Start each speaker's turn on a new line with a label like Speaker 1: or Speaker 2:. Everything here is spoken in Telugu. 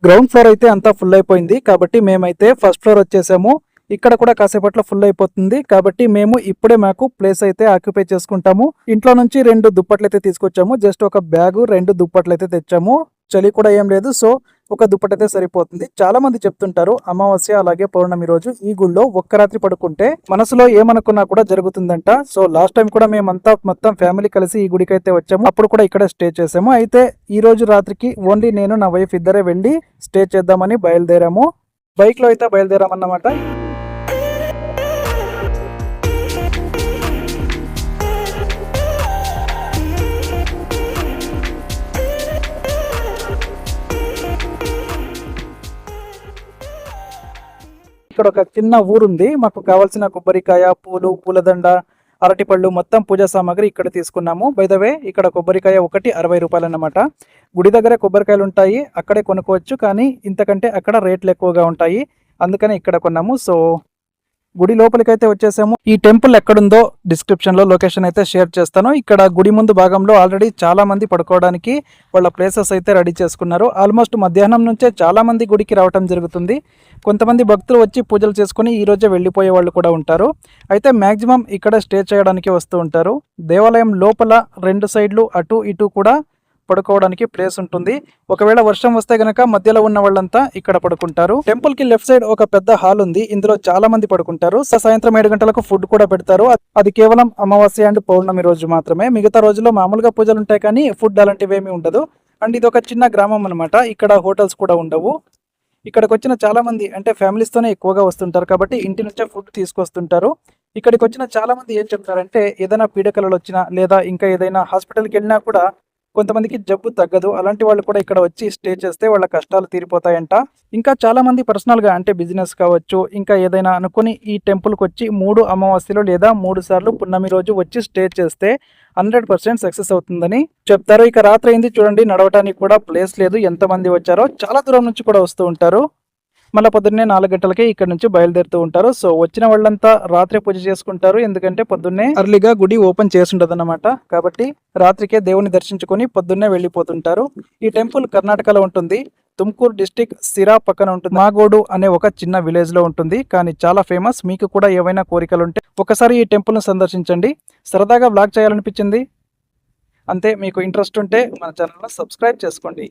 Speaker 1: గ్రౌండ్ ఫ్లోర్ అయితే అంతా ఫుల్ అయిపోయింది కాబట్టి మేమైతే ఫస్ట్ ఫ్లోర్ వచ్చేసాము. ఇక్కడ కూడా కాసేపట్లో ఫుల్ అయిపోతుంది కాబట్టి మేము ఇప్పుడే మాకు ప్లేస్ అయితే ఆక్యుపై చేసుకుంటాము. ఇంట్లో నుంచి 2 దుప్పట్లు అయితే తీసుకొచ్చాము. జస్ట్ ఒక బ్యాగు 2 దుప్పట్లు అయితే తెచ్చాము. చలి కూడా ఏం లేదు, సో ఒక దుప్పటి అయితే సరిపోతుంది. చాలా మంది చెప్తుంటారు అమావాస్య అలాగే పౌర్ణమి రోజు ఈ గుళ్ళో ఒక్క రాత్రి పడుకుంటే మనసులో ఏమనుకున్నా కూడా జరుగుతుందంట. సో లాస్ట్ టైం కూడా మేమంతా మొత్తం ఫ్యామిలీ కలిసి ఈ గుడికి అయితే వచ్చాము. అప్పుడు కూడా ఇక్కడ స్టే చేసాము. అయితే ఈ రోజు రాత్రికి ఓన్లీ నేను నా వైఫ్ ఇద్దరే వెళ్ళి స్టే చేద్దామని బయలుదేరాము. బైక్ లో అయితే బయలుదేరామన్నమాట. ఇక్కడ ఒక చిన్న ఊరుంది. మాకు కావాల్సిన కొబ్బరికాయ, పూలు, పూలదండ, అరటిపళ్ళు మొత్తం పూజా సామాగ్రి ఇక్కడ తీసుకున్నాము. బై ద వే ఇక్కడ కొబ్బరికాయ ఒకటి 60 రూపాయలు అన్నమాట. గుడి దగ్గర కొబ్బరికాయలు ఉంటాయి, అక్కడే కొనుక్కోవచ్చు. కానీ ఇంతకంటే అక్కడ రేట్లు ఎక్కువగా ఉంటాయి, అందుకని ఇక్కడ కొన్నాము. సో గుడి లోపలికైతే వచ్చేసాము. ఈ టెంపుల్ ఎక్కడుందో డిస్క్రిప్షన్ లో లొకేషన్ అయితే షేర్ చేస్తాను. ఇక్కడ గుడి ముందు భాగంలో ఆల్రెడీ చాలా మంది పడుకోవడానికి వాళ్ళ ప్లేసెస్ అయితే రెడీ చేసుకున్నారు. ఆల్మోస్ట్ మధ్యాహ్నం నుంచే చాలా మంది గుడికి రావటం జరుగుతుంది. కొంతమంది భక్తులు వచ్చి పూజలు చేసుకుని ఈ రోజే వెళ్ళిపోయే వాళ్ళు కూడా ఉంటారు. అయితే మ్యాక్సిమం ఇక్కడ స్టే చేయడానికి వస్తూ ఉంటారు. దేవాలయం లోపల 2 సైడ్లు అటు ఇటు కూడా పడుకోవడానికి ప్లేస్ ఉంటుంది. ఒకవేళ వర్షం వస్తే గనక మధ్యలో ఉన్న వాళ్ళంతా ఇక్కడ పడుకుంటారు. టెంపుల్ కి లెఫ్ట్ సైడ్ ఒక పెద్ద హాల్ ఉంది. ఇందులో చాలా మంది పడుకుంటారు. సాయంత్రం 7 గంటలకు ఫుడ్ కూడా పెడతారు. అది కేవలం అమావాస్య అండ్ పౌర్ణమి రోజు మాత్రమే. మిగతా రోజుల్లో మామూలుగా పూజలు ఉంటాయి కానీ ఫుడ్ అలాంటివి ఏమీ ఉండదు. అండ్ ఇది ఒక చిన్న గ్రామం అనమాట. ఇక్కడ హోటల్స్ కూడా ఉండవు. ఇక్కడికి వచ్చిన చాలా మంది అంటే ఫ్యామిలీస్ తోనే ఎక్కువగా వస్తుంటారు కాబట్టి ఇంటి నుంచే ఫుడ్ తీసుకొస్తుంటారు. ఇక్కడికి వచ్చిన చాలా మంది ఏం చెప్తారంటే ఏదైనా పీడకలలు వచ్చినా లేదా ఇంకా ఏదైనా హాస్పిటల్కి వెళ్ళినా కూడా కొంతమందికి జబ్బు తగ్గదు. అలాంటి వాళ్ళు కూడా ఇక్కడ వచ్చి స్టే చేస్తే వాళ్ళ కష్టాలు తీరిపోతాయంట. ఇంకా చాలా మంది పర్సనల్ గా అంటే బిజినెస్ కావచ్చు, ఇంకా ఏదైనా అనుకుని ఈ టెంపుల్కి వచ్చి 3 అమావాస్యలు లేదా 3 సార్లు పున్నమి రోజు వచ్చి స్టే చేస్తే 100% సక్సెస్ అవుతుందని చెప్తారు. ఇక రాత్రి అయింది చూడండి, నడవటానికి కూడా ప్లేస్ లేదు. ఎంతమంది వచ్చారో చాలా దూరం నుంచి కూడా వస్తూ ఉంటారు. మళ్ళీ పొద్దున్నే 4 గంటలకే ఇక్కడ నుంచి బయలుదేరుతూ ఉంటారు. సో వచ్చిన వాళ్ళంతా రాత్రి పూజ చేసుకుంటారు. ఎందుకంటే పొద్దున్నే అర్లీగా గుడి ఓపెన్ చేసి ఉండదు అనమాట. కాబట్టి రాత్రికే దేవుని దర్శించుకొని పొద్దున్నే వెళ్ళిపోతుంటారు. ఈ టెంపుల్ కర్ణాటకలో ఉంటుంది. తుమ్కూరు డిస్టిక్ సిరా పక్కన ఉంటుంది. మాగోడు అనే ఒక చిన్న విలేజ్ లో ఉంటుంది. కానీ చాలా ఫేమస్. మీకు కూడా ఏవైనా కోరికలు ఉంటే ఒకసారి ఈ టెంపుల్ ను సందర్శించండి. సరదాగా బ్లాగ్ చేయాలనిపించింది అంతే. మీకు ఇంట్రెస్ట్ ఉంటే మన ఛానల్ సబ్స్క్రైబ్ చేసుకోండి.